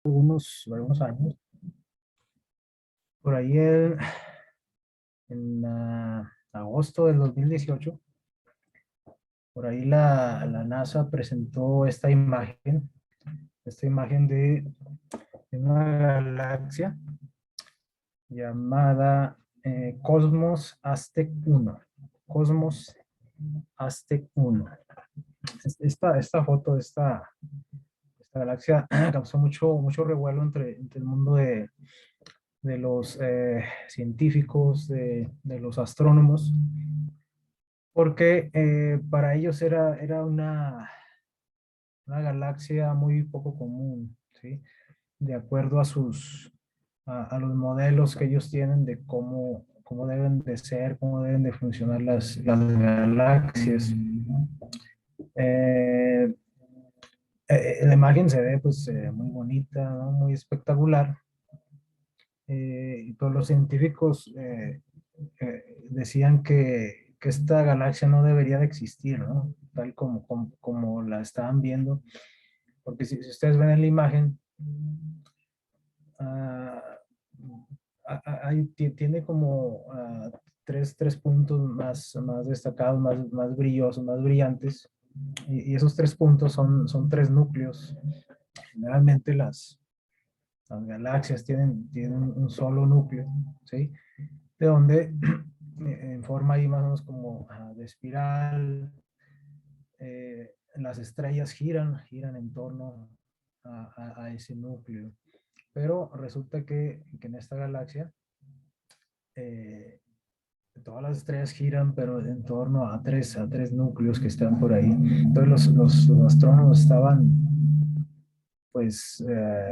algunos años. Por ahí en agosto del 2018, por ahí la NASA presentó esta imagen de una galaxia llamada Cosmos Aztec 1. Cosmos Aztec 1. Esta foto de esta galaxia causó mucho revuelo entre el mundo de los científicos, de los astrónomos, porque para ellos era una galaxia muy poco común, ¿sí? De acuerdo a los modelos que ellos tienen de cómo deben de ser, cómo deben de funcionar las galaxias. Eh, la imagen se ve pues muy bonita, ¿no? Muy espectacular. Y todos los científicos decían que esta galaxia no debería de existir, ¿no? Tal como la estaban viendo, porque si ustedes ven en la imagen, ah, tiene como tres puntos más destacados, más brillosos, más brillantes, y esos tres puntos son tres núcleos. Generalmente las galaxias tienen un solo núcleo, ¿sí? De donde en forma ahí más o menos como de espiral, las estrellas giran en torno a ese núcleo. Pero resulta que en esta galaxia eh, todas las estrellas giran, pero en torno a tres núcleos que están por ahí. Entonces los astrónomos estaban pues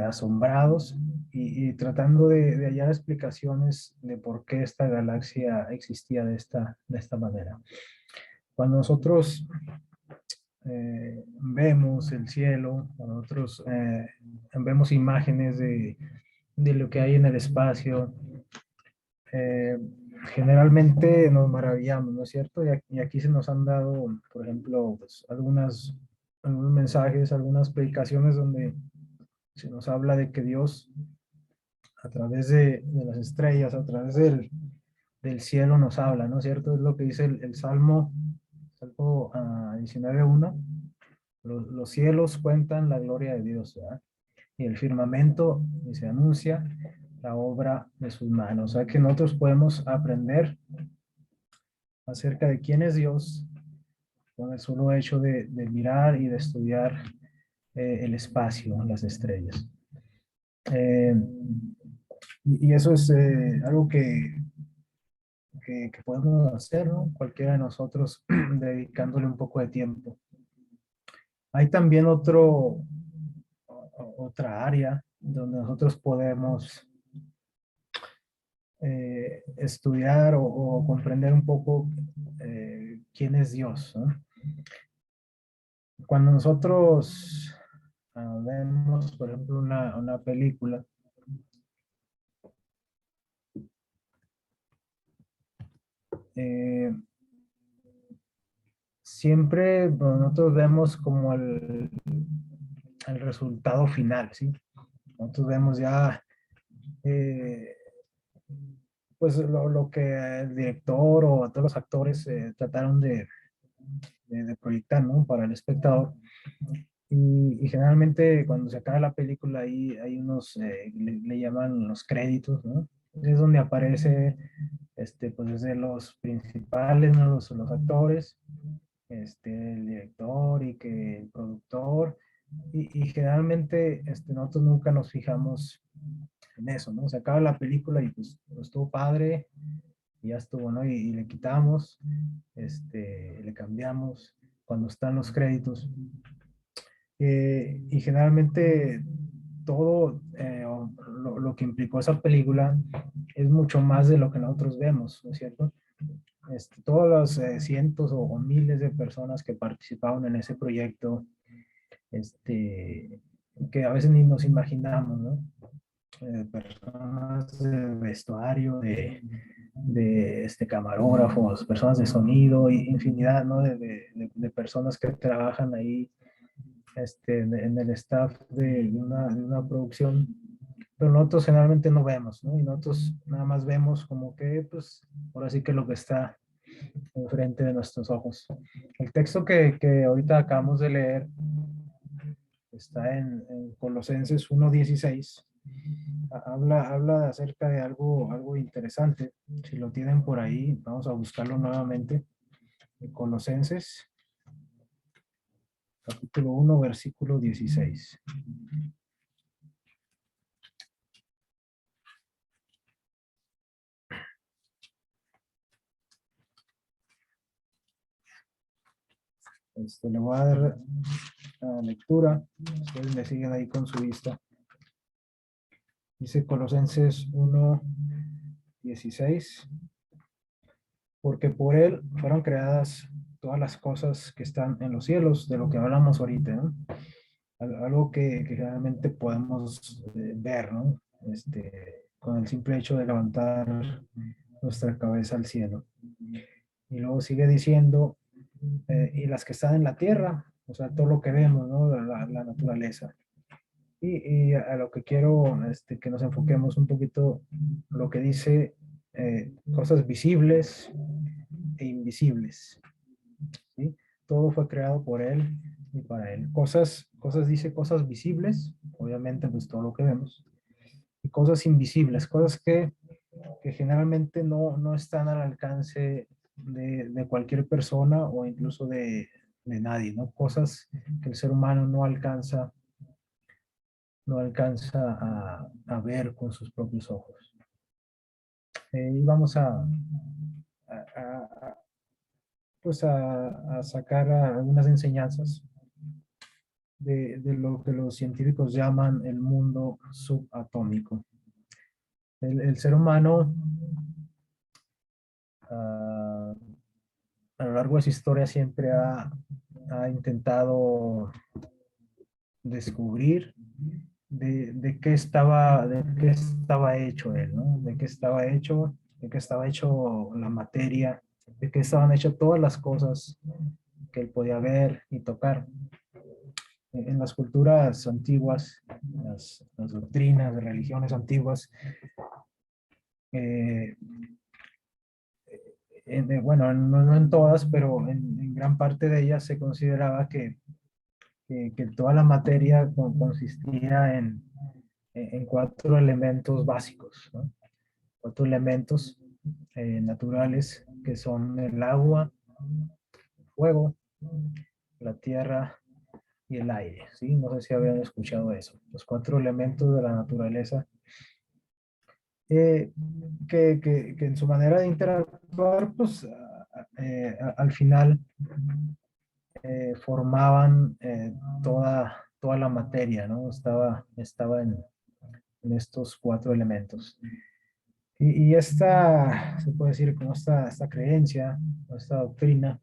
asombrados y tratando de hallar explicaciones de por qué esta galaxia existía de esta manera. Cuando nosotros vemos el cielo, cuando nosotros vemos imágenes de lo que hay en el espacio, eh, generalmente nos maravillamos, ¿no es cierto? Y aquí se nos han dado, por ejemplo, pues, algunos mensajes, algunas predicaciones donde se nos habla de que Dios, a través de las estrellas, a través del cielo nos habla, ¿no es cierto? Es lo que dice el Salmo 19:1. Los cielos cuentan la gloria de Dios, ¿verdad? Y el firmamento y se anuncia la obra de sus manos. O sea que nosotros podemos aprender acerca de quién es Dios con el solo hecho de mirar y de estudiar el espacio, las estrellas. Eh, y eso es algo que podemos hacer, ¿no? Cualquiera de nosotros dedicándole un poco de tiempo. Hay también otra área donde nosotros podemos estudiar o comprender un poco quién es Dios, ¿no? Cuando nosotros vemos, por ejemplo, una película, eh, siempre bueno, nosotros vemos como el resultado final, ¿sí? Nosotros vemos ya eh, pues lo que el director o todos los actores trataron de proyectar, ¿no? Para el espectador. Y generalmente cuando se acaba la película ahí hay unos, le llaman los créditos, ¿no? Es donde aparece, pues desde los principales, ¿no? Los actores, el director y que el productor. Y generalmente nosotros nunca nos fijamos en eso, ¿no? Se acaba la película y pues estuvo padre, y ya estuvo, ¿no? Y le quitamos, le cambiamos cuando están los créditos. Y generalmente todo lo que implicó esa película es mucho más de lo que nosotros vemos, ¿no es cierto? Todos los cientos o miles de personas que participaron en ese proyecto, este, que a veces ni nos imaginamos, ¿no? Personas de vestuario, de camarógrafos, personas de sonido, y infinidad, ¿no? De personas que trabajan ahí en el staff de una producción, pero nosotros generalmente no vemos, ¿no? Y nosotros nada más vemos como que, pues, ahora sí que lo que está enfrente de nuestros ojos. El texto que ahorita acabamos de leer está en Colosenses 1:16. Habla acerca de algo interesante. Si lo tienen por ahí, vamos a buscarlo nuevamente. Colosenses, capítulo 1, versículo 16. Le voy a dar lectura. Ustedes me siguen ahí con su vista. Dice Colosenses 1:16. Porque por él fueron creadas todas las cosas que están en los cielos, de lo que hablamos ahorita, ¿no? Algo que realmente podemos ver, ¿no? Con el simple hecho de levantar nuestra cabeza al cielo. Y luego sigue diciendo, y las que están en la tierra, o sea, todo lo que vemos, ¿no? La naturaleza. Y a lo que quiero que nos enfoquemos un poquito, lo que dice cosas visibles e invisibles, ¿sí? Todo fue creado por Él y para Él. Dice cosas visibles, obviamente pues todo lo que vemos, y cosas invisibles, cosas que generalmente no están al alcance de cualquier persona o incluso de nadie, ¿no? Cosas que el ser humano no alcanza a ver con sus propios ojos. Y vamos a, pues a sacar algunas enseñanzas de lo que los científicos llaman el mundo subatómico. El ser humano, uh, a lo largo de su historia, siempre ha intentado descubrir de qué estaba hecho él, ¿no? De qué estaba hecho la materia, de qué estaban hechas todas las cosas que él podía ver y tocar. En las culturas antiguas, las doctrinas de religiones antiguas, eh, bueno, no en todas, pero en gran parte de ellas se consideraba que toda la materia consistía en cuatro elementos básicos, ¿no? Cuatro elementos naturales que son el agua, el fuego, la tierra y el aire, ¿sí? No sé si habían escuchado eso. Los cuatro elementos de la naturaleza eh, que en su manera de interactuar, pues al final formaban toda la materia, ¿no? Estaba en estos cuatro elementos. Y esta, se puede decir, como esta creencia, esta doctrina,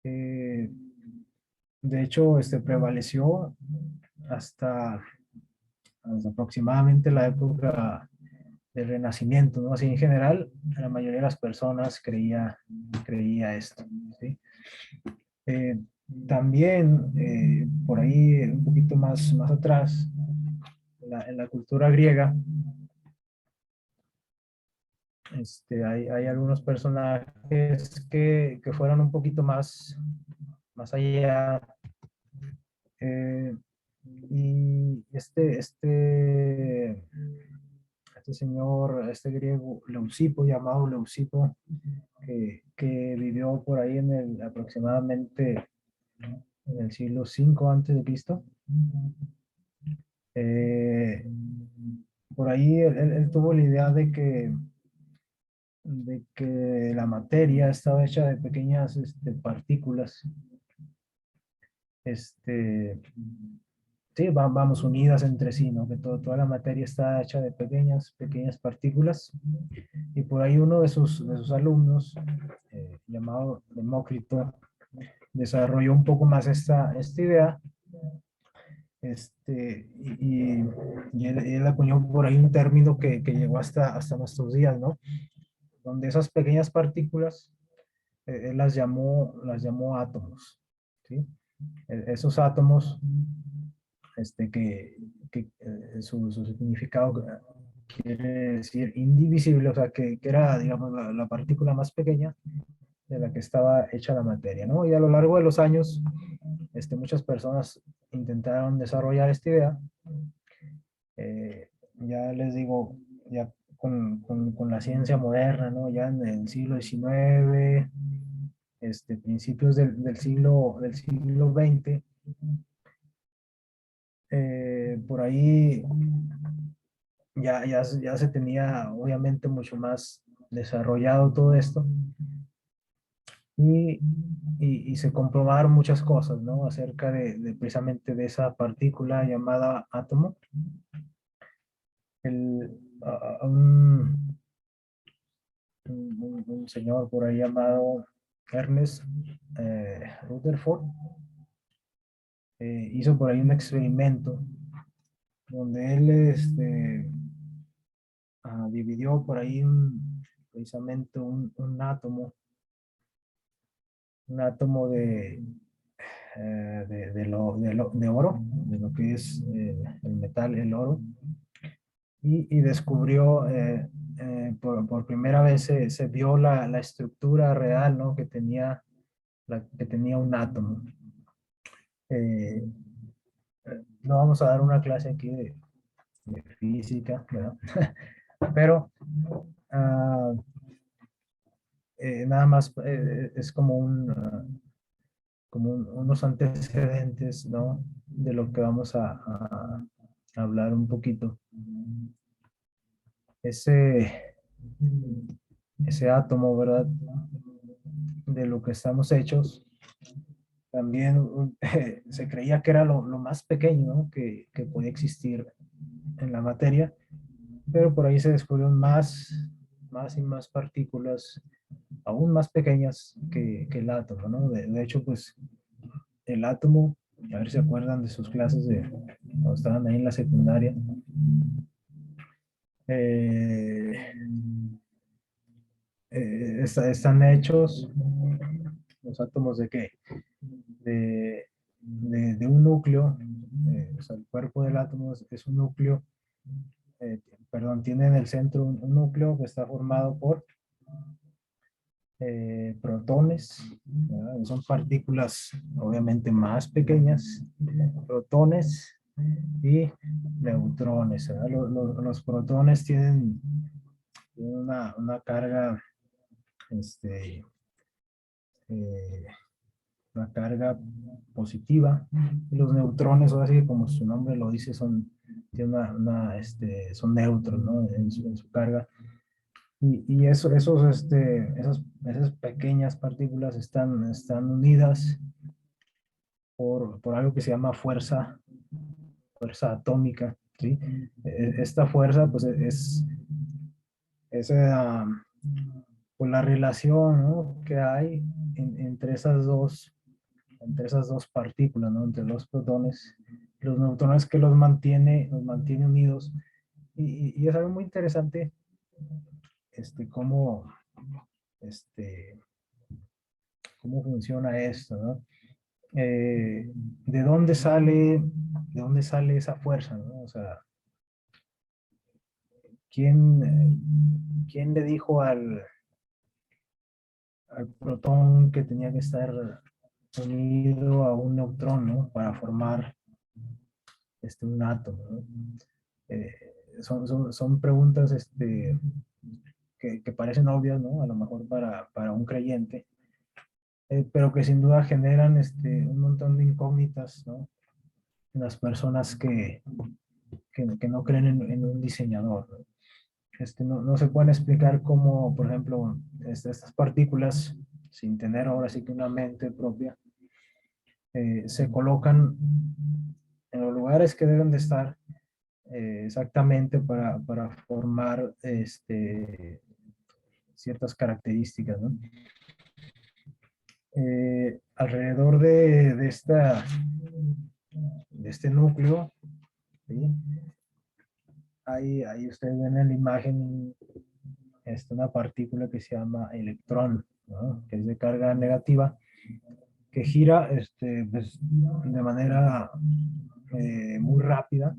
eh, de hecho, prevaleció hasta, hasta aproximadamente la época del Renacimiento, ¿no? Así en general, la mayoría de las personas creía esto, ¿sí? Eh, También, por ahí, un poquito más atrás, en la cultura griega, hay algunos personajes que fueron un poquito más allá. eh, y señor, este griego, Leucipo, llamado Leucipo, que vivió por ahí aproximadamente en el siglo V antes de Cristo. Eh, por ahí él tuvo la idea de que la materia estaba hecha de pequeñas partículas, este, sí, vamos, unidas entre sí, ¿no? Que toda la materia está hecha de pequeñas partículas. Y por ahí uno de sus alumnos, llamado Demócrito, desarrolló un poco más esta idea, y él acuñó por ahí un término que llegó hasta nuestros días, ¿no? Donde esas pequeñas partículas, él las llamó átomos, ¿sí? Esos átomos, su significado quiere decir indivisible, o sea, que era, digamos, la partícula más pequeña de la que estaba hecha la materia, ¿no? Y a lo largo de los años, muchas personas intentaron desarrollar esta idea. Ya les digo, ya con la ciencia moderna, ¿no? Ya en el siglo XIX, principios del siglo XX, por ahí ya se tenía obviamente mucho más desarrollado todo esto y, y se comprobaron muchas cosas, ¿no? Acerca de precisamente de esa partícula llamada átomo. Un señor por ahí llamado Ernest Rutherford hizo por ahí un experimento donde él dividió por ahí precisamente un átomo de oro, de lo que es el metal, el oro, y descubrió, por primera vez se vio la estructura real, ¿no? Que tenía un átomo. Eh, no vamos a dar una clase aquí de física, ¿verdad? Pero ah, nada más es como unos antecedentes, ¿no? De lo que vamos a hablar un poquito. Ese, ese átomo, ¿verdad? De lo que estamos hechos, también se creía que era lo más pequeño, ¿no? que podía existir en la materia, pero por ahí se descubrieron más y más partículas aún más pequeñas que el átomo, ¿no? De hecho, pues el átomo, a ver si se acuerdan de sus clases de cuando estaban ahí en la secundaria, eh, están hechos los átomos de qué? De un núcleo, o sea, el cuerpo del átomo es un núcleo, perdón, tiene en el centro un núcleo que está formado por protones, ¿verdad? Son partículas obviamente más pequeñas, protones y neutrones, ¿verdad? Los protones tienen una carga, este, eh, una carga positiva, y los neutrones, ahora sí que como su nombre lo dice, tienen son neutros, ¿no? En su carga. Y esas pequeñas partículas están unidas por algo que se llama fuerza atómica, ¿sí? Esta fuerza, pues, es pues, la relación, ¿no? que hay entre esas dos partículas, ¿no? Entre los protones, los neutrones que los mantiene unidos. Y es algo muy interesante, cómo, este, cómo funciona esto, ¿no? ¿De dónde sale esa fuerza, ¿no? O sea, ¿quién le dijo al protón que tenía que estar unido a un neutrón, ¿no? Para formar un átomo, ¿no? Eh, son preguntas que parecen obvias, ¿no? A lo mejor para un creyente, pero que sin duda generan un montón de incógnitas, ¿no? En las personas que no creen en un diseñador, ¿no? No se pueden explicar cómo, por ejemplo, estas partículas, sin tener ahora sí que una mente propia, se colocan en los lugares que deben de estar exactamente para formar ciertas características, ¿no? Alrededor de este núcleo, ¿sí? Ahí ustedes ven en la imagen una partícula que se llama electrón, ¿no? Que es de carga negativa, que gira pues, de manera muy rápida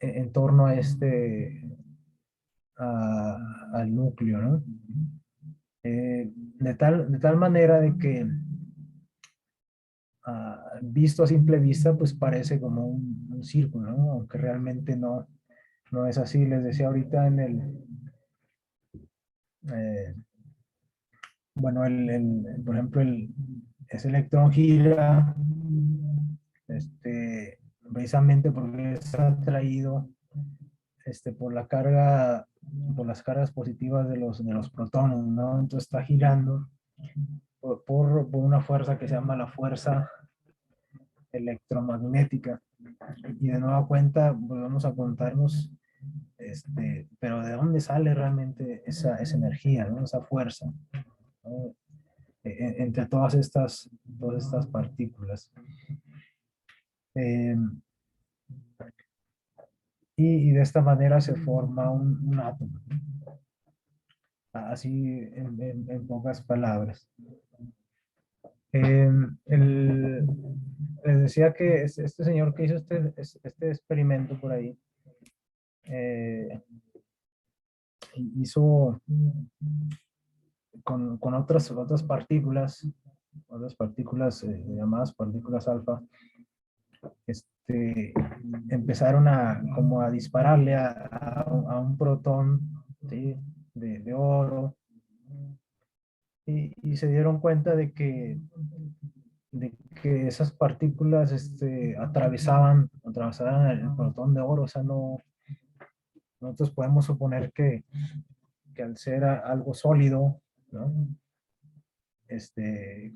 en torno a al núcleo, ¿no? De tal manera de que visto a simple vista, pues parece como un círculo, ¿no? Aunque realmente no es así. Les decía ahorita eh, bueno, por ejemplo, ese electrón gira, precisamente porque es atraído por la carga, por las cargas positivas de los protones, ¿no? Entonces está girando por una fuerza que se llama la fuerza electromagnética. Y de nueva cuenta, pues vamos a contarnos, pero ¿de dónde sale realmente esa energía, ¿no? Esa fuerza, ¿no? Entre todas estas partículas. Eh, y de esta manera se forma un átomo, así en pocas palabras. Eh, el, Les decía que este señor que hizo este experimento por ahí, hizo con otras partículas llamadas partículas alfa, empezaron como a dispararle a un protón, ¿sí? de oro, y se dieron cuenta de que esas partículas atravesaban el protón de oro. O sea, nosotros podemos suponer que al ser algo sólido, ¿no?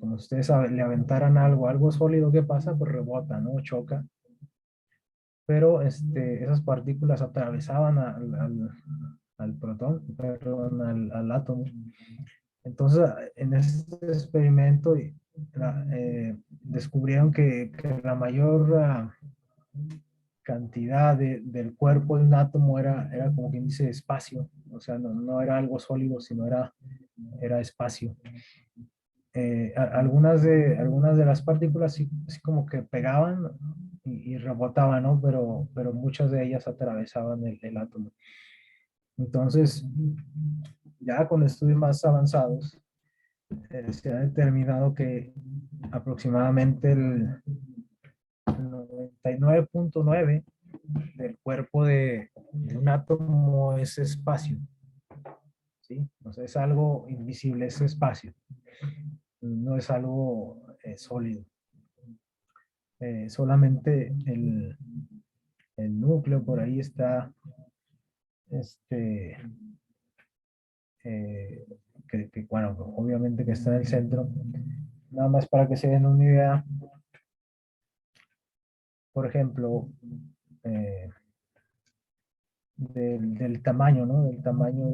Como si ustedes le aventaran algo sólido, ¿qué pasa? Pues rebota, ¿no? Choca. Pero esas partículas atravesaban al protón, perdón, al átomo. Entonces, en este experimento descubrieron que la mayor cantidad del cuerpo de un átomo era como quien dice espacio. O sea, no era algo sólido, sino era espacio. Algunas de las partículas sí como que pegaban y rebotaban, ¿no? Pero muchas de ellas atravesaban el átomo. Entonces, ya con estudios más avanzados, se ha determinado que aproximadamente el 99.9 del cuerpo de un átomo es espacio, ¿sí? O sea, es algo invisible, es espacio, no es algo sólido. Solamente el núcleo por ahí está, este, eh, bueno, obviamente que está en el centro. Nada más para que se den una idea, por ejemplo, eh, del tamaño, ¿no? Del tamaño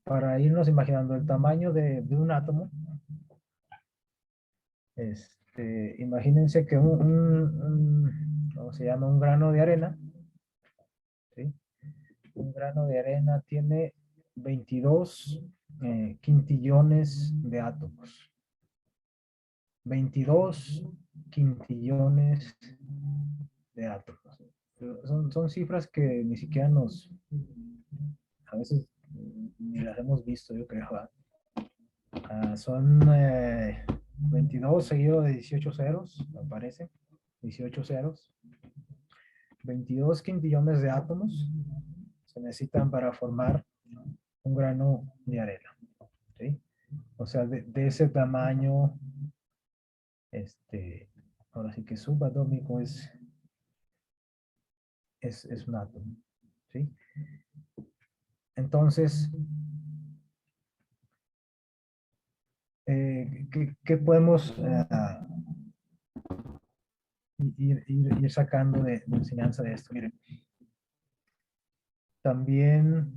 para irnos imaginando el tamaño de un átomo. Imagínense que ¿cómo se llama? Un grano de arena, ¿sí? Un grano de arena tiene 22 quintillones de átomos. 22 quintillones de átomos. Son cifras que ni siquiera a veces ni las hemos visto, yo creo. Son 22 seguido de 18 ceros, me parece. 18 ceros. 22 quintillones de átomos se necesitan para formar un grano de arena, ¿sí? O sea, de ese tamaño, ahora sí que subatómico es un átomo, ¿sí? Entonces, ¿qué podemos ir sacando de enseñanza de esto? Miren, también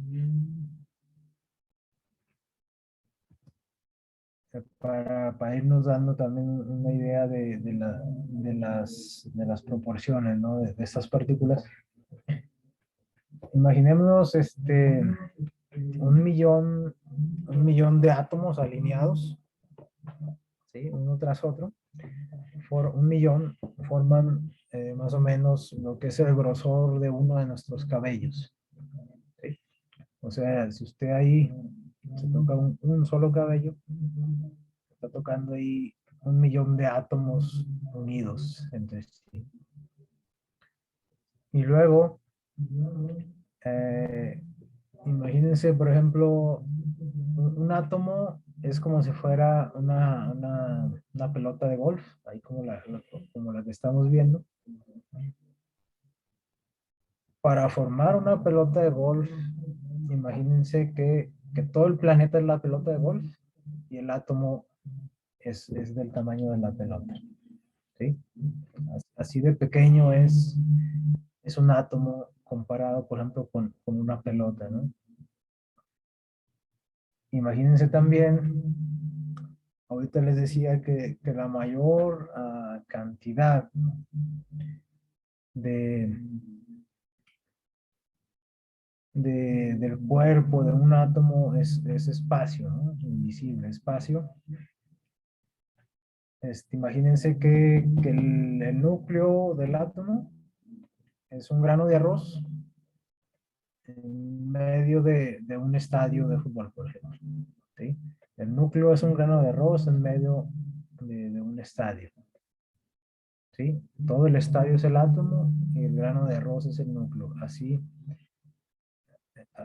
para irnos dando también una idea de las proporciones, ¿no? De estas partículas. Imaginémonos 1 millón un millón de átomos alineados, ¿sí? Uno tras otro. Un millón forman más o menos lo que es el grosor de uno de nuestros cabellos, ¿sí? O sea, si usted ahí se toca un solo cabello, está tocando ahí un millón de átomos unidos entre sí. Y luego, eh, imagínense, por ejemplo, un átomo es como si fuera una pelota de golf, ahí como la que estamos viendo. Para formar una pelota de golf, imagínense que todo el planeta es la pelota de golf y el átomo es del tamaño de la pelota, ¿sí? Así de pequeño es un átomo comparado, por ejemplo, con una pelota, ¿no? Imagínense también, ahorita les decía que la mayor cantidad de, del cuerpo de un átomo es espacio, ¿no? Invisible, espacio. Imagínense que el núcleo del átomo es un grano de arroz en medio de un estadio de fútbol, por ejemplo, ¿sí? El núcleo es un grano de arroz en medio de un estadio, ¿sí? Todo el estadio es el átomo y el grano de arroz es el núcleo.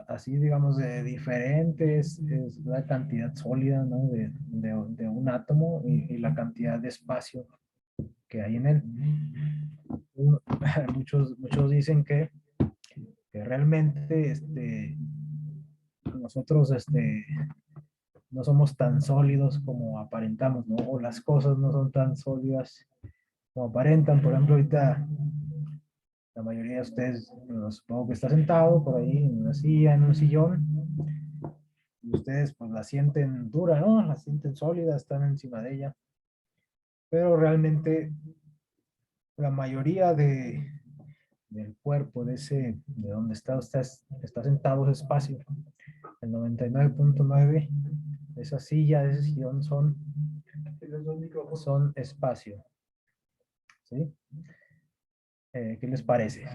Así digamos, de diferentes es la cantidad sólida, ¿no? de un átomo y la cantidad de espacio que hay en él. Muchos dicen que realmente nosotros no somos tan sólidos como aparentamos, ¿no? O las cosas no son tan sólidas como aparentan. Por ejemplo, ahorita la mayoría de ustedes, supongo que está sentado por ahí en una silla, en un sillón, y ustedes pues la sienten dura, ¿no? La sienten sólida, están encima de ella, pero realmente la mayoría del cuerpo, de donde está sentado ese espacio, el 99.9, esa silla, ese sillón son espacio, ¿sí? ¿Qué les parece?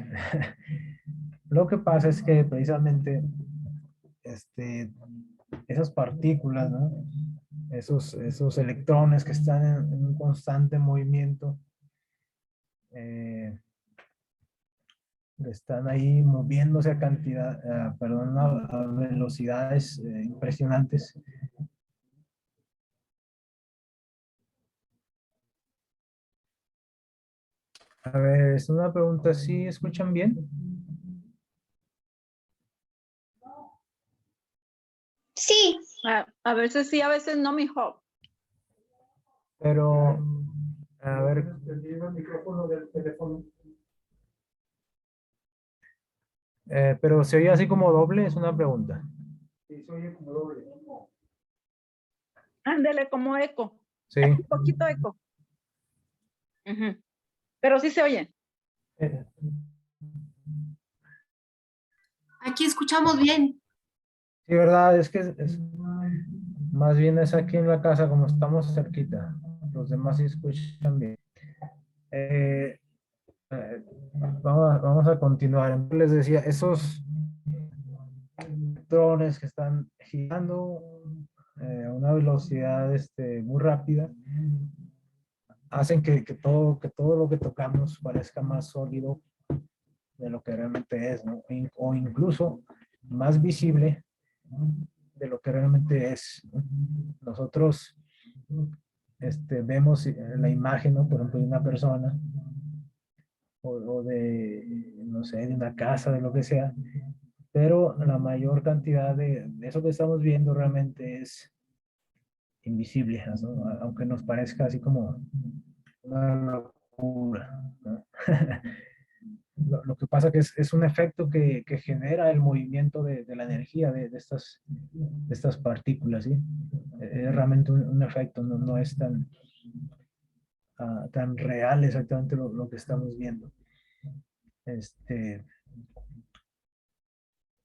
Lo que pasa es que precisamente esas partículas, ¿no? Esos electrones que están en un constante movimiento, eh, están ahí moviéndose perdón, a velocidades impresionantes. A ver, es una pregunta, ¿sí escuchan bien? Sí, A veces sí, a veces no, mijo. Pero, a ver, el micrófono del teléfono. Pero se oye así como doble, es una pregunta. Sí, se oye como doble. Ándele como eco. Sí. Un poquito eco. Ujú. Pero sí se oye. Eh, aquí escuchamos bien. sí, verdad, es que más bien es aquí en la casa, como estamos cerquita. Los demás sí escuchan bien. Eh, vamos a continuar. Les decía, esos electrones que están girando a una velocidad muy rápida hacen que todo lo que tocamos parezca más sólido de lo que realmente es, ¿no? O incluso más visible de lo que realmente es. Nosotros vemos la imagen, ¿no? Por ejemplo, de una persona o de, no sé, de una casa, de lo que sea, pero la mayor cantidad de eso que estamos viendo realmente es invisible, ¿no? Aunque nos parezca así como una locura, ¿no? Lo que pasa que es un efecto que genera el movimiento de la energía de estas partículas, ¿sí? Es realmente un efecto, no es tan real exactamente lo que estamos viendo. Este,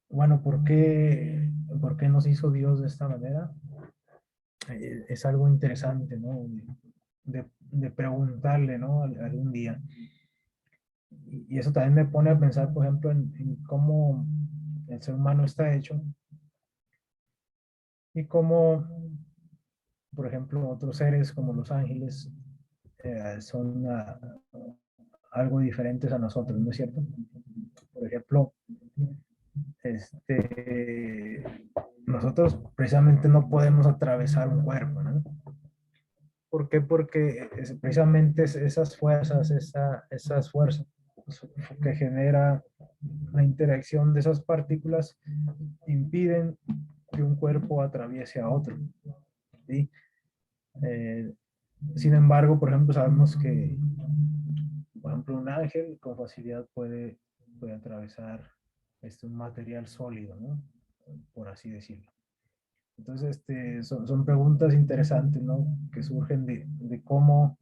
bueno, por qué nos hizo Dios de esta manera? Es algo interesante, ¿no? De preguntarle, ¿no? Algún día. Y eso también me pone a pensar, por ejemplo, en cómo el ser humano está hecho y cómo, por ejemplo, otros seres como los ángeles son algo diferentes a nosotros, ¿no es cierto? Por ejemplo, este, nosotros precisamente no podemos atravesar un cuerpo, ¿no? ¿Por qué? Porque precisamente esas fuerzas que genera la interacción de esas partículas impiden que un cuerpo atraviese a otro, ¿sí? Eh, Sin embargo, por ejemplo, sabemos que, por ejemplo, un ángel con facilidad puede atravesar un material sólido, ¿no? Por así decirlo. Entonces, son preguntas interesantes, ¿no? Que surgen de cómo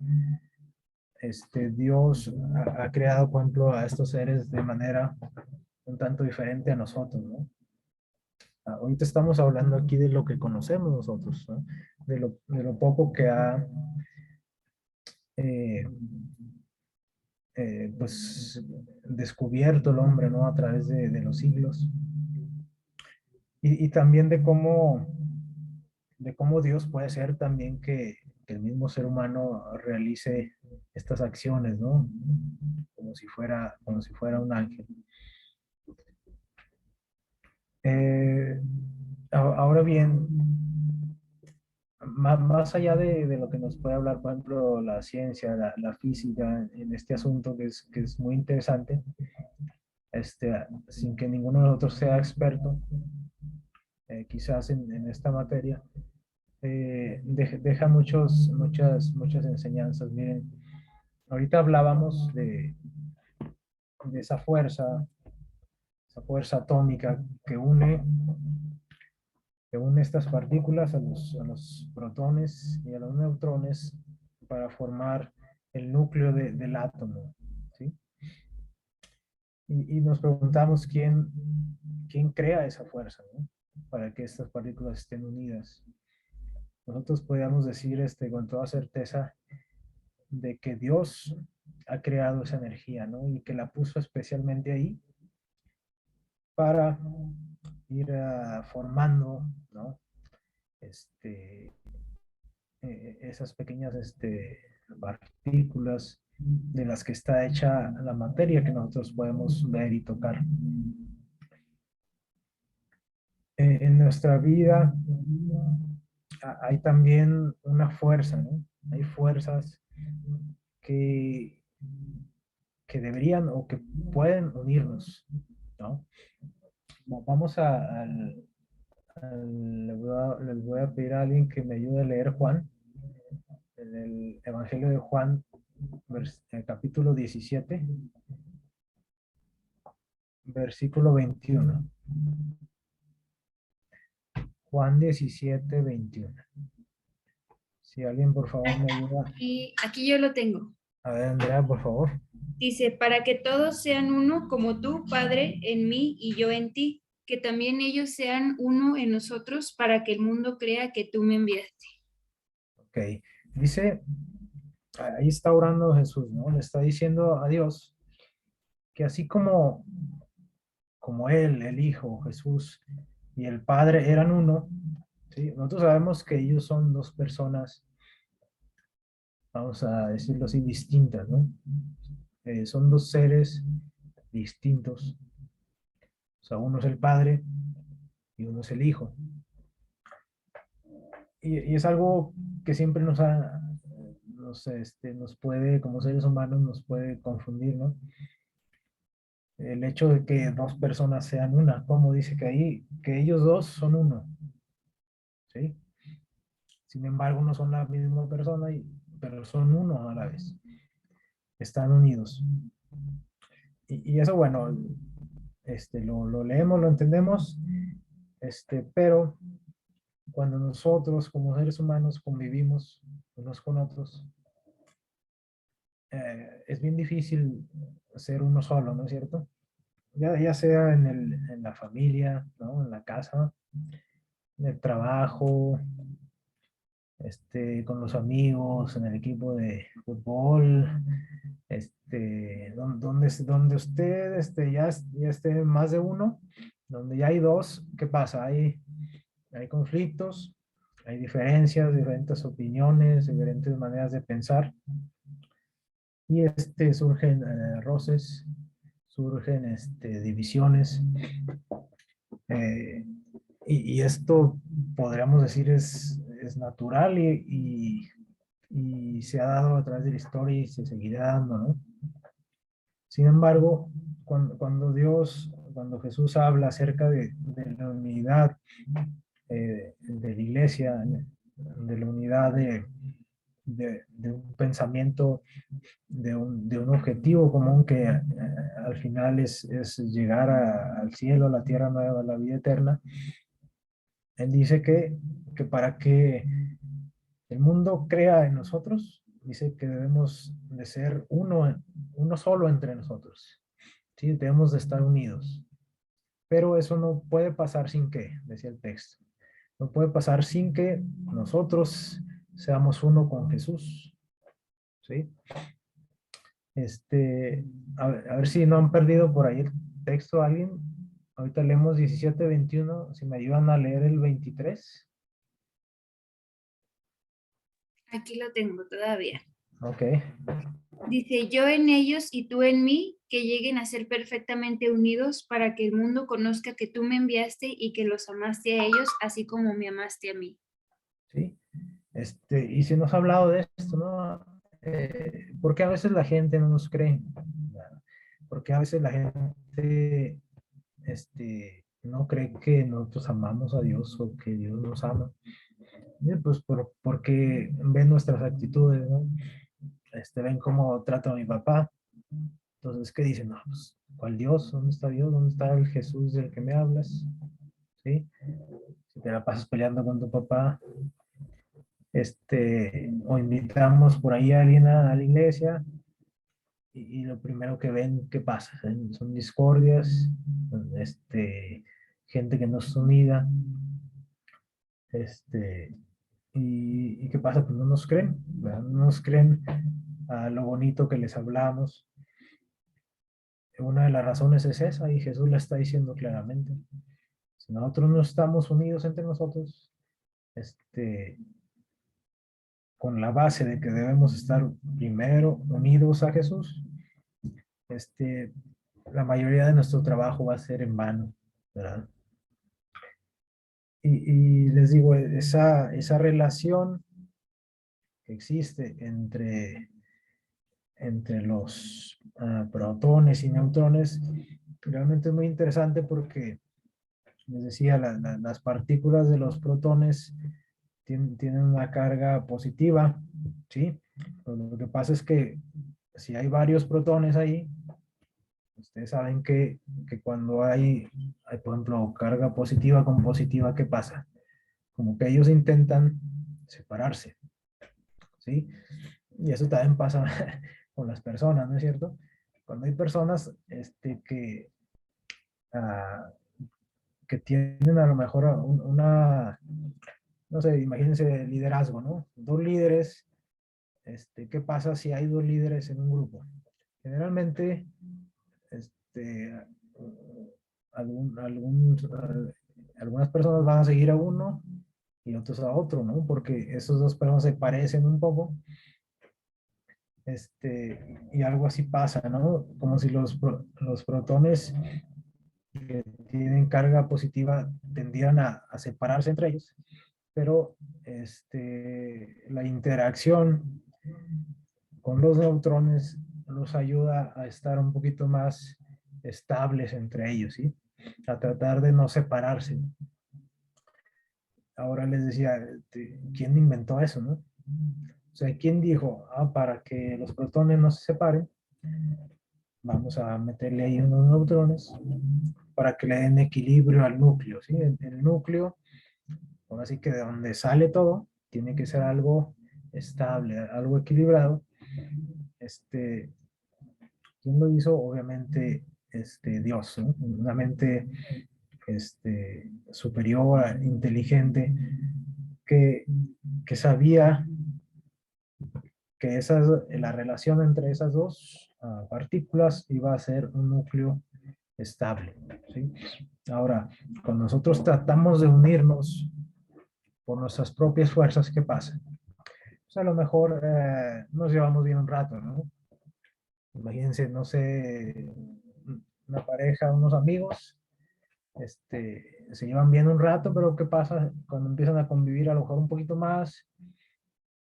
Dios ha creado, por ejemplo, a estos seres de manera un tanto diferente a nosotros, ¿no? Ahorita estamos hablando aquí de lo que conocemos nosotros, ¿no? De lo poco que ha eh, pues descubierto el hombre, ¿no? A través de los siglos. Y también de cómo Dios puede ser también que el mismo ser humano realice estas acciones, ¿no? Como si fuera un ángel. Eh, Ahora bien, más allá de lo que nos puede hablar, por ejemplo, la ciencia, la física, en este asunto que es muy interesante, sin que ninguno de nosotros sea experto, quizás en esta materia, deja muchas enseñanzas. Miren, ahorita hablábamos de esa fuerza atómica que une estas partículas a los protones y a los neutrones para formar el núcleo del átomo, ¿sí? Y nos preguntamos quién crea esa fuerza, ¿no? Para que estas partículas estén unidas. Nosotros podríamos decir con toda certeza de que Dios ha creado esa energía, ¿no? Y que la puso especialmente ahí para ir formando, ¿no? Este, esas pequeñas partículas de las que está hecha la materia que nosotros podemos ver y tocar. En nuestra vida hay también una fuerza, ¿no? Hay fuerzas que, que deberían o que pueden unirnos, ¿no? Vamos les voy a pedir a alguien que me ayude a leer Juan, en el Evangelio de Juan, capítulo 17, versículo 21. Juan 17, 21. Si alguien, por favor, me ayuda. Aquí yo lo tengo. A ver, Andrea, por favor. Dice, para que todos sean uno como tú, Padre, en mí y yo en ti, que también ellos sean uno en nosotros para que el mundo crea que tú me enviaste. Ok. Dice, ahí está orando Jesús, ¿no? Le está diciendo a Dios que así como Él, el Hijo, Jesús y el Padre eran uno, ¿sí? Nosotros sabemos que ellos son dos personas, vamos a decirlo así, distintas, ¿no? Son dos seres distintos. O sea, uno es el Padre y uno es el Hijo. Y es algo que siempre nos puede, como seres humanos, nos puede confundir, ¿no? El hecho de que dos personas sean una, como dice que ellos dos son uno, ¿sí? Sin embargo, no son la misma persona, pero son uno a la vez. Están unidos. Y eso, bueno, lo leemos, lo entendemos, pero cuando nosotros como seres humanos convivimos unos con otros, es bien difícil ser uno solo, ¿no es cierto? ya sea en la familia, ¿no? En la casa, en el trabajo, con los amigos, en el equipo de fútbol, donde usted ya esté más de uno, donde ya hay dos, ¿qué pasa? Hay conflictos, hay diferencias, diferentes opiniones, diferentes maneras de pensar, y surgen roces, surgen divisiones, eh, y esto podríamos decir es natural y se ha dado a través de la historia y se seguirá dando, ¿no? Sin embargo, cuando Jesús habla acerca de la unidad de la iglesia, de la unidad de un pensamiento, de un objetivo común que al final es llegar al cielo, a la tierra nueva, a la vida eterna, él dice que para que el mundo crea en nosotros, dice que debemos de ser uno solo entre nosotros. ¿Sí? Debemos de estar unidos. Pero eso no puede pasar sin que, decía el texto. No puede pasar sin que nosotros seamos uno con Jesús. ¿Sí? A ver si no han perdido por ahí el texto alguien. Ahorita leemos 17-21. Si me ayudan a leer el 23. Aquí lo tengo todavía. Ok. Dice, yo en ellos y tú en mí, que lleguen a ser perfectamente unidos para que el mundo conozca que tú me enviaste y que los amaste a ellos, así como me amaste a mí. ¿Sí? Y se nos ha hablado de esto, ¿no? Porque a veces la gente no nos cree, porque a veces la gente no cree que nosotros amamos a Dios o que Dios nos ama. Pues porque ven nuestras actitudes, ¿no? Ven cómo trato a mi papá. Entonces, ¿qué dicen? No, pues, ¿cuál Dios? ¿Dónde está Dios? ¿Dónde está el Jesús del que me hablas? ¿Sí? Si te la pasas peleando con tu papá, o invitamos por ahí a alguien a la iglesia y lo primero que ven, ¿qué pasa? Son discordias, gente que no es unida, y ¿qué pasa? Pues no nos creen, ¿verdad? No nos creen a lo bonito que les hablamos. Una de las razones es esa, y Jesús la está diciendo claramente. Si nosotros no estamos unidos entre nosotros, con la base de que debemos estar primero unidos a Jesús, este, la mayoría de nuestro trabajo va a ser en vano, ¿verdad? Y les digo, esa relación que existe entre los protones y neutrones realmente es muy interesante porque, les decía, las partículas de los protones tienen una carga positiva, ¿sí? Pero lo que pasa es que si hay varios protones ahí, ustedes saben que cuando hay, por ejemplo, carga positiva con positiva, ¿qué pasa? Como que ellos intentan separarse, ¿sí? Y eso también pasa con las personas, ¿no es cierto? Cuando hay personas ah, que tienen a lo mejor no sé, imagínense liderazgo, ¿no? Dos líderes, ¿qué pasa si hay dos líderes en un grupo? Generalmente, este, algunas personas van a seguir a uno y otros a otro, ¿no? Porque esos dos personas se parecen un poco, y algo así pasa, ¿no? Como si los protones que tienen carga positiva tendieran a separarse entre ellos, pero la interacción con los neutrones los ayuda a estar un poquito más estables entre ellos, ¿sí? A tratar de no separarse. Ahora les decía, ¿quién inventó eso, no? O sea, ¿quién dijo, para que los protones no se separen, vamos a meterle ahí unos neutrones para que le den equilibrio al núcleo, ¿sí? El núcleo, ahora sí que de donde sale todo, tiene que ser algo estable, algo equilibrado. ¿Quién lo hizo? Obviamente Dios, ¿no? Una mente superior, inteligente, que, que sabía que la relación entre esas dos partículas iba a ser un núcleo estable, ¿sí? Ahora, cuando nosotros tratamos de unirnos por nuestras propias fuerzas, ¿qué pasa? Pues a lo mejor nos llevamos bien un rato, ¿no? Imagínense, no sé, una pareja, unos amigos, se llevan bien un rato, pero ¿qué pasa cuando empiezan a convivir a lo mejor un poquito más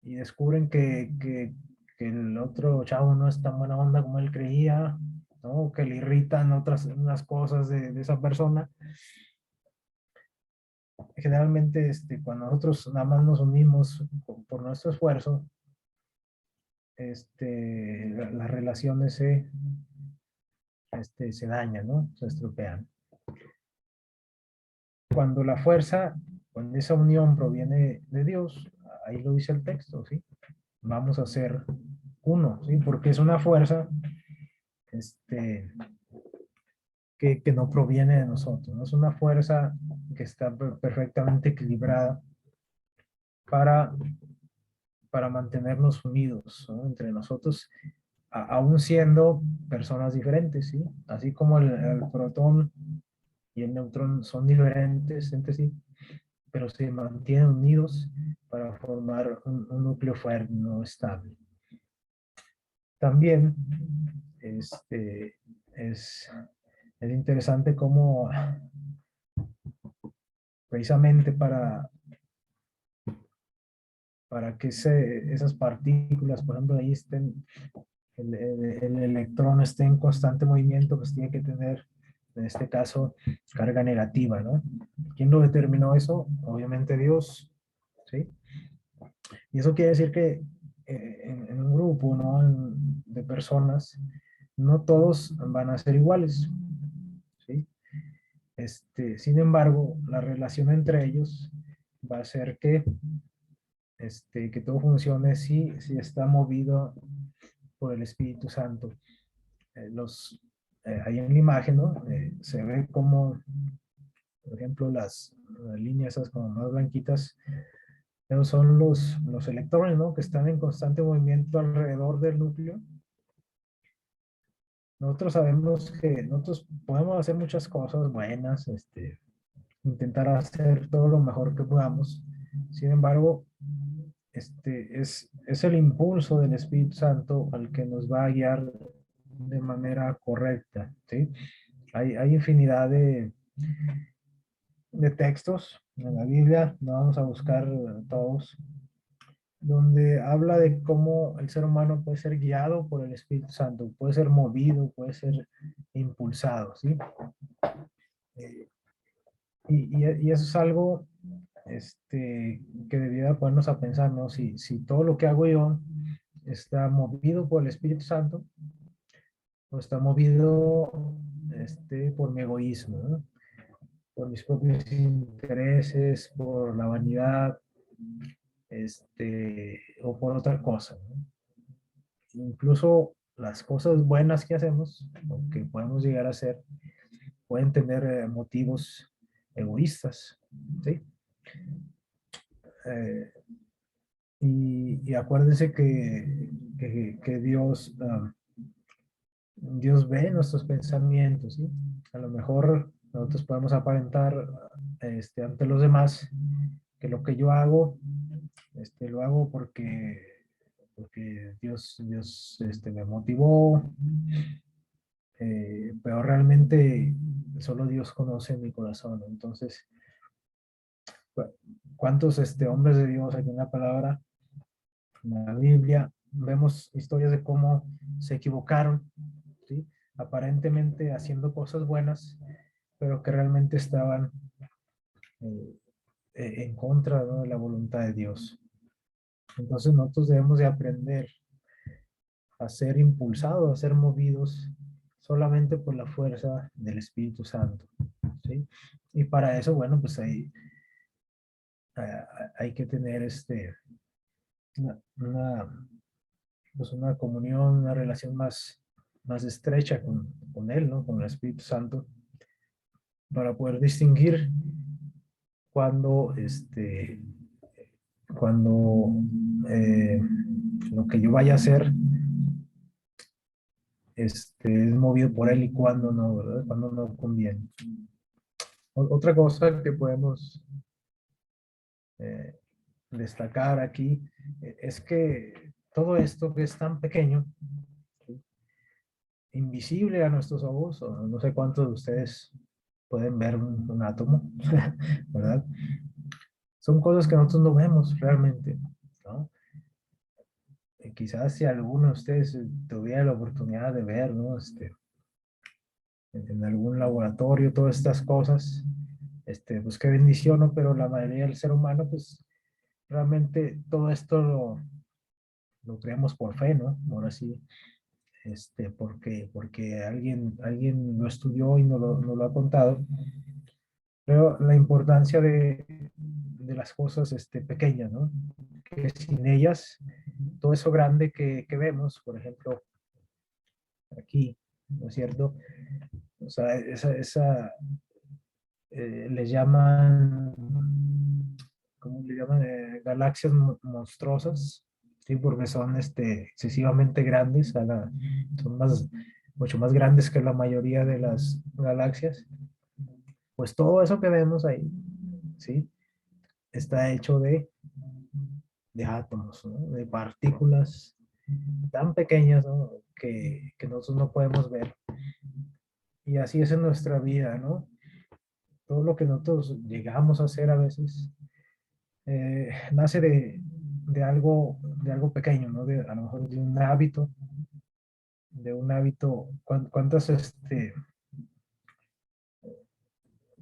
y descubren que el otro chavo no es tan buena onda como él creía, ¿no? Que le irritan unas cosas de esa persona? Generalmente, cuando nosotros nada más nos unimos por nuestro esfuerzo, las relaciones se dañan, ¿no? Se estropean. Cuando la fuerza, cuando esa unión proviene de Dios, ahí lo dice el texto, ¿sí? Vamos a ser uno, ¿sí? Porque es una fuerza que no proviene de nosotros, ¿no? Es una fuerza que está perfectamente equilibrada para, para mantenernos unidos, ¿no? Entre nosotros, aún siendo personas diferentes, ¿sí? Así como el protón y el neutrón son diferentes entre sí, pero se mantienen unidos para formar un núcleo fuerte, no estable. También es interesante cómo precisamente para que esas partículas, por ejemplo, ahí estén, el electrón esté en constante movimiento, pues tiene que tener, en este caso, carga negativa, ¿no? ¿Quién lo determinó eso? Obviamente Dios, ¿sí? Y eso quiere decir que en un grupo, ¿no? De personas, no todos van a ser iguales, ¿sí? Sin embargo, la relación entre ellos va a ser que todo funcione si está movido por el Espíritu Santo. Ahí en la imagen, ¿no? Se ve como, por ejemplo, las líneas esas como más blanquitas, pero son los electrones, ¿no? Que están en constante movimiento alrededor del núcleo. Nosotros sabemos que nosotros podemos hacer muchas cosas buenas, intentar hacer todo lo mejor que podamos. Sin embargo, es el impulso del Espíritu Santo al que nos va a guiar de manera correcta, ¿sí? Hay infinidad de textos en la Biblia, no vamos a buscar todos, donde habla de cómo el ser humano puede ser guiado por el Espíritu Santo, puede ser movido, puede ser impulsado, ¿sí? Y eso es algo que debiera ponernos a pensar, ¿no? Si todo lo que hago yo está movido por el Espíritu Santo, o está movido por mi egoísmo, ¿no? Por mis propios intereses, por la vanidad, o por otra cosa, ¿no? Incluso las cosas buenas que hacemos, o que podemos llegar a hacer, pueden tener motivos egoístas, ¿sí? Eh, y acuérdense que Dios ve nuestros pensamientos, ¿sí? A lo mejor nosotros podemos aparentar ante los demás que lo que yo hago, lo hago porque Dios me motivó, pero realmente solo Dios conoce mi corazón. Entonces, ¿cuántos hombres de Dios aquí en la palabra, en la Biblia, vemos historias de cómo se equivocaron, ¿sí? Aparentemente haciendo cosas buenas, pero que realmente estaban eh, en contra, ¿no? De la voluntad de Dios. Entonces nosotros debemos de aprender a ser impulsados, a ser movidos solamente por la fuerza del Espíritu Santo, ¿sí? Y para eso, bueno, pues hay que tener una, pues una comunión, una relación más estrecha con Él, ¿no? Con el Espíritu Santo, para poder distinguir cuando, cuando lo que yo vaya a hacer es movido por Él y cuando no, ¿verdad? Cuando no conviene. Otra cosa que podemos destacar aquí es que todo esto que es tan pequeño, ¿sí? Invisible a nuestros ojos, o no sé cuántos de ustedes pueden ver un átomo, ¿verdad? Son cosas que nosotros no vemos realmente, ¿no? Quizás si alguno de ustedes tuviera la oportunidad de ver, ¿no? En algún laboratorio, todas estas cosas, pues qué bendición, ¿no? Pero la mayoría del ser humano, pues realmente todo esto lo creemos por fe, ¿no? Ahora sí, porque alguien lo estudió y nos lo ha contado. Pero la importancia de las cosas pequeñas, ¿no? Que sin ellas, todo eso grande que vemos, por ejemplo, aquí, ¿no es cierto? O sea, le llaman, ¿cómo le llaman? Galaxias monstruosas, ¿sí? Porque son excesivamente grandes, son mucho más grandes que la mayoría de las galaxias. Pues todo eso que vemos ahí, ¿sí? Está hecho de átomos, ¿no? De partículas tan pequeñas, ¿no? Que nosotros no podemos ver. Y así es en nuestra vida, ¿no? Todo lo que nosotros llegamos a hacer a veces nace de algo pequeño, ¿no? A lo mejor de un hábito. ¿Cuántas,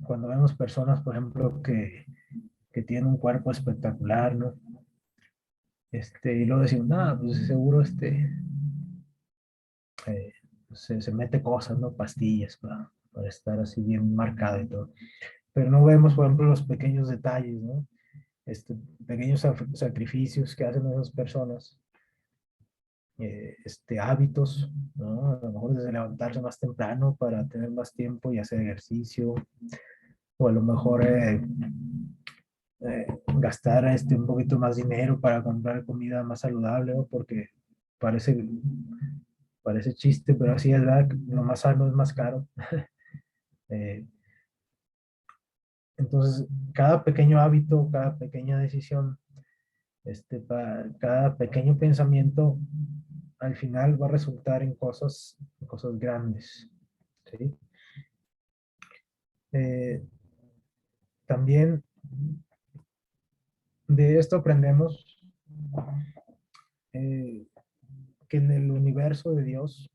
cuando vemos personas, por ejemplo, que tienen un cuerpo espectacular, ¿no? Y luego decimos, nada, pues seguro eh, se mete cosas, ¿no? Pastillas para estar así bien marcado y todo. Pero no vemos, por ejemplo, los pequeños detalles, ¿no? Pequeños sacrificios que hacen esas personas, hábitos, ¿no? A lo mejor desde levantarse más temprano para tener más tiempo y hacer ejercicio, o a lo mejor gastar un poquito más dinero para comprar comida más saludable, ¿no? Porque parece, parece chiste, pero así es verdad, lo más sano es más caro. Eh, entonces, cada pequeño hábito, cada pequeña decisión, cada pequeño pensamiento, al final va a resultar en cosas grandes, ¿sí? Eh, también de esto aprendemos eh, que en el universo de Dios,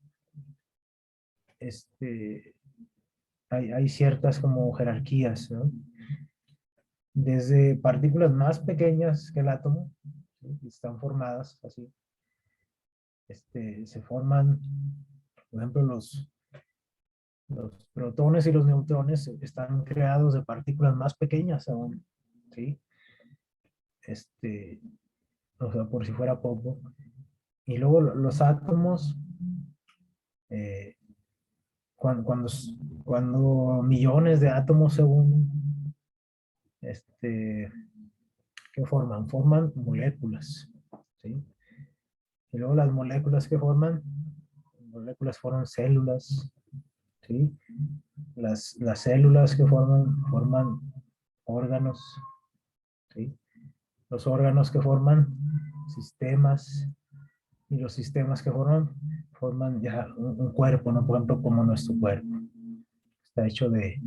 hay ciertas como jerarquías, ¿no? Desde partículas más pequeñas que el átomo, ¿sí? Están formadas así. Se forman, por ejemplo, los protones y los neutrones están creados de partículas más pequeñas aún, ¿sí? O sea, por si fuera poco. Y luego los átomos, eh, cuando, cuando, cuando millones de átomos se unen, ¿qué forman? Forman moléculas, ¿sí? Y luego las moléculas que forman, moléculas forman células, ¿sí? Las células que forman órganos, ¿sí? Los órganos que forman sistemas, y los sistemas que forman ya un cuerpo, ¿no? Por ejemplo, como nuestro cuerpo. Está hecho de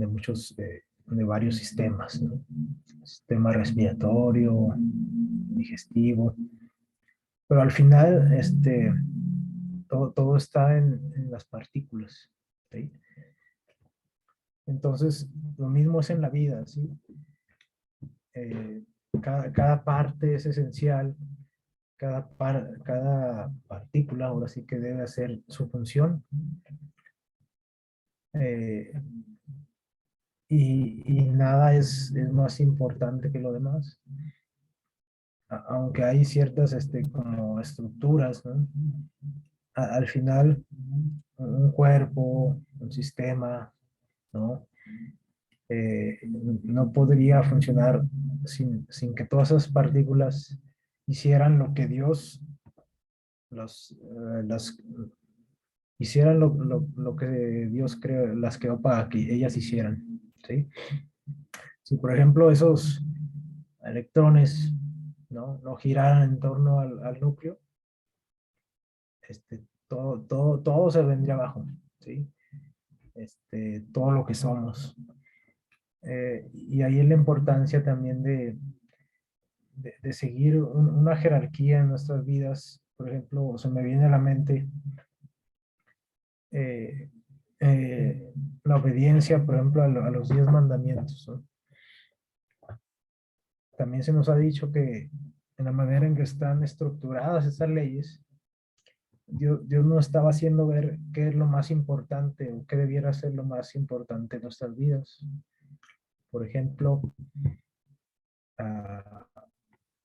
muchos, de varios sistemas, ¿no? Sistema respiratorio, digestivo, pero al final, todo está en las partículas, ¿sí? Entonces, lo mismo es en la vida, ¿sí? Cada parte es esencial, cada partícula ahora sí que debe hacer su función, eh, y nada es más importante que lo demás. Aunque hay ciertas como estructuras, ¿no? Al final, un cuerpo, un sistema, ¿no? No podría funcionar sin que todas esas partículas hicieran lo que Dios las hicieran lo que Dios creó, las creó para que ellas hicieran, ¿sí? Si por ejemplo esos electrones no giraran en torno al núcleo, todo se vendría abajo, ¿sí? Todo lo que somos. Y ahí es la importancia también de seguir una jerarquía en nuestras vidas. Por ejemplo, se me viene a la mente eh, la obediencia, por ejemplo, a los 10 mandamientos, ¿no? También se nos ha dicho que en la manera en que están estructuradas estas leyes, Dios nos estaba haciendo ver qué es lo más importante o qué debiera ser lo más importante en nuestras vidas. Por ejemplo, ah,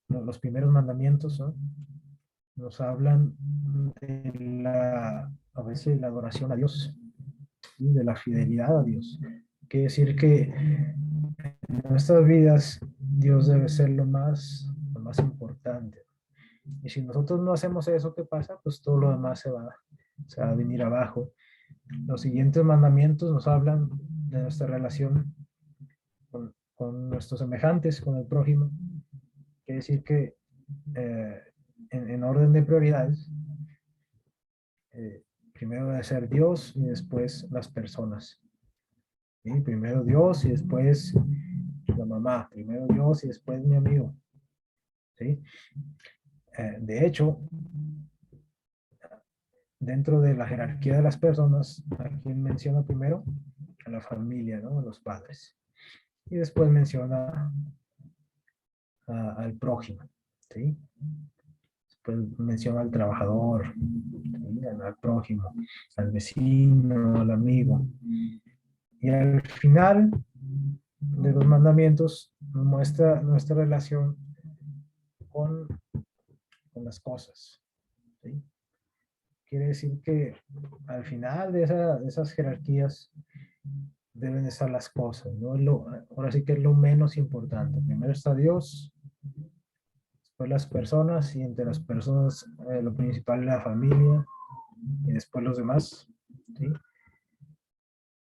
los primeros mandamientos, ¿no? Nos hablan de a veces la adoración a Dios, ¿sí? De la fidelidad a Dios. Quiere decir que en nuestras vidas Dios debe ser lo más importante. Y si nosotros no hacemos eso, ¿qué pasa? Pues todo lo demás se va a venir abajo. Los siguientes mandamientos nos hablan de nuestra relación con nuestros semejantes, con el prójimo. Quiere decir que eh, en orden de prioridades, primero debe ser Dios y después las personas. ¿Sí? Primero Dios y después la mamá. Primero Dios y después mi amigo. ¿Sí? De hecho, dentro de la jerarquía de las personas, ¿a quién menciona primero? A la familia, ¿no? A los padres. Y después menciona al prójimo, ¿sí? Después menciona al trabajador, ¿sí? Al prójimo, al vecino, al amigo. Y al final de los mandamientos nos muestra nuestra relación con, con las cosas, ¿sí? Quiere decir que al final de esas jerarquías deben estar las cosas, ¿no? Ahora sí que es lo menos importante. Primero está Dios, después las personas, y entre las personas lo principal es la familia, y después los demás, ¿sí?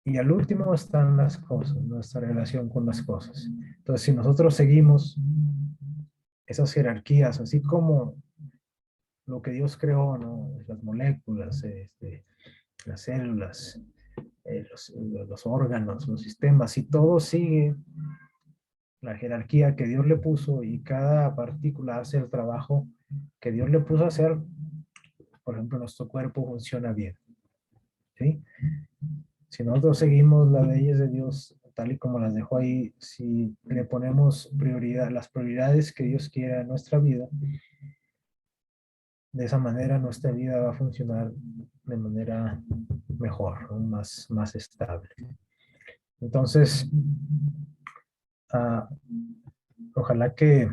Y al último están las cosas, nuestra relación con las cosas. Entonces, si nosotros seguimos esas jerarquías, así como lo que Dios creó, ¿no? Las moléculas, las células, los órganos, los sistemas, y todo sigue la jerarquía que Dios le puso y cada partícula hace el trabajo que Dios le puso a hacer, por ejemplo, nuestro cuerpo funciona bien, ¿sí? Si nosotros seguimos las leyes de Dios tal y como las dejó ahí, si le ponemos prioridad, las prioridades que Dios quiere en nuestra vida, de esa manera nuestra vida va a funcionar de manera mejor, ¿no? Más estable. Entonces, ojalá que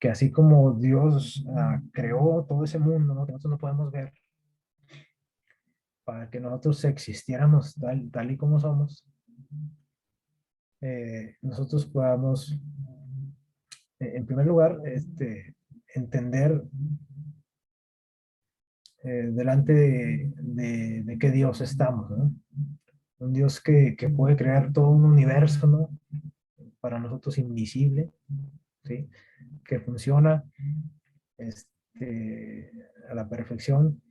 así como Dios creó todo ese mundo, ¿no? Que nosotros no podemos ver, para que nosotros existiéramos tal y como somos, nosotros podamos, en primer lugar, entender delante de qué Dios estamos, ¿no? Un Dios que puede crear todo un universo, ¿no? Para nosotros invisible, ¿sí? Que funciona a la perfección.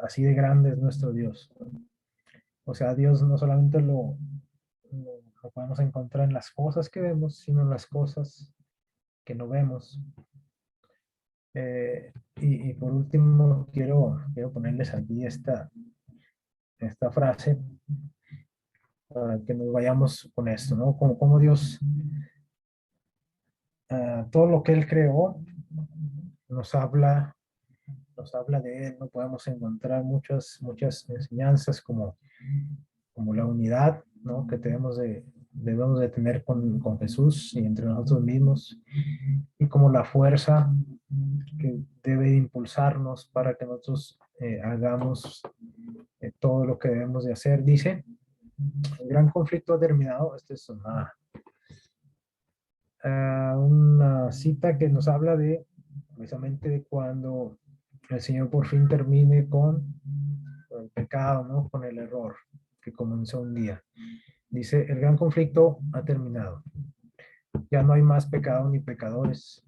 Así de grande es nuestro Dios, ¿no? O sea, Dios no solamente lo podemos encontrar en las cosas que vemos, sino en las cosas que no vemos. Y por último, quiero ponerles aquí esta frase para que nos vayamos con esto, ¿no? Como Dios, todo lo que Él creó nos habla, nos habla de Él, no podemos encontrar muchas enseñanzas como la unidad, ¿no? Que tenemos debemos de tener con Jesús y entre nosotros mismos, y como la fuerza que debe de impulsarnos para que nosotros hagamos todo lo que debemos de hacer. Dice, el gran conflicto ha terminado. Esta es una cita que nos habla de precisamente de cuando el Señor por fin termine con el pecado, ¿no? Con el error que comenzó un día. Dice, el gran conflicto ha terminado. Ya no hay más pecado ni pecadores.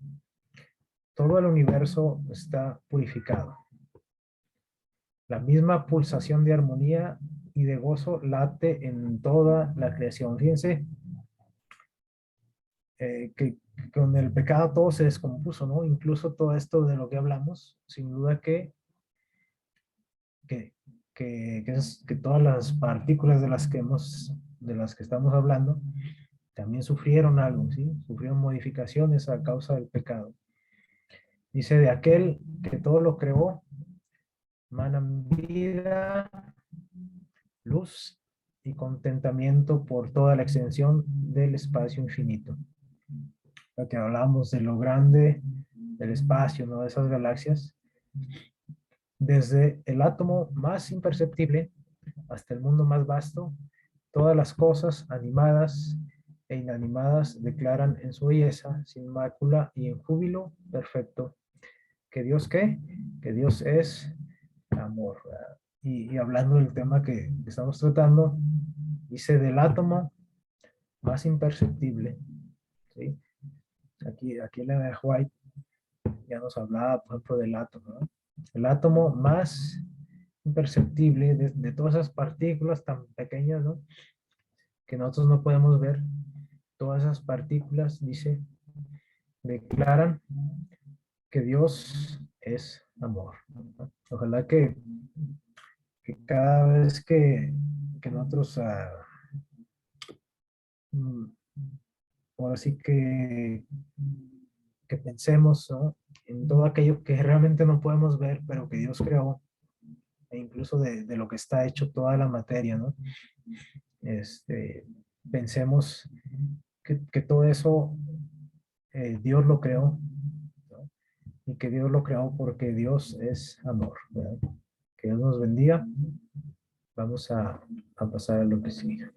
Todo el universo está purificado. La misma pulsación de armonía y de gozo late en toda la creación. Fíjense que con el pecado todo se descompuso, ¿no? Incluso todo esto de lo que hablamos, sin duda que todas las partículas de las que estamos hablando, también sufrieron algo, ¿sí? Sufrieron modificaciones a causa del pecado. Dice, de aquel que todo lo creó, manan vida, luz y contentamiento por toda la extensión del espacio infinito. Lo que hablamos de lo grande del espacio, ¿no? De esas galaxias. Desde el átomo más imperceptible hasta el mundo más vasto, todas las cosas animadas e inanimadas declaran en su belleza, sin mácula y en júbilo perfecto, que Dios ¿qué? Que Dios es amor. Y hablando del tema que estamos tratando, dice del átomo más imperceptible, ¿sí? Aquí en White ya nos hablaba, por ejemplo, del átomo, ¿no? El átomo más imperceptible de todas esas partículas tan pequeñas, ¿no? Que nosotros no podemos ver. Todas esas partículas, dice, declaran que Dios es amor. Ojalá que cada vez que nosotros ahora sí que pensemos, ¿no? En todo aquello que realmente no podemos ver, pero que Dios creó, e incluso de lo que está hecho toda la materia, ¿no? Pensemos que todo eso Dios lo creó, ¿no? Y que Dios lo creó porque Dios es amor, ¿verdad? Que Dios nos bendiga. Vamos a pasar a lo que sigue.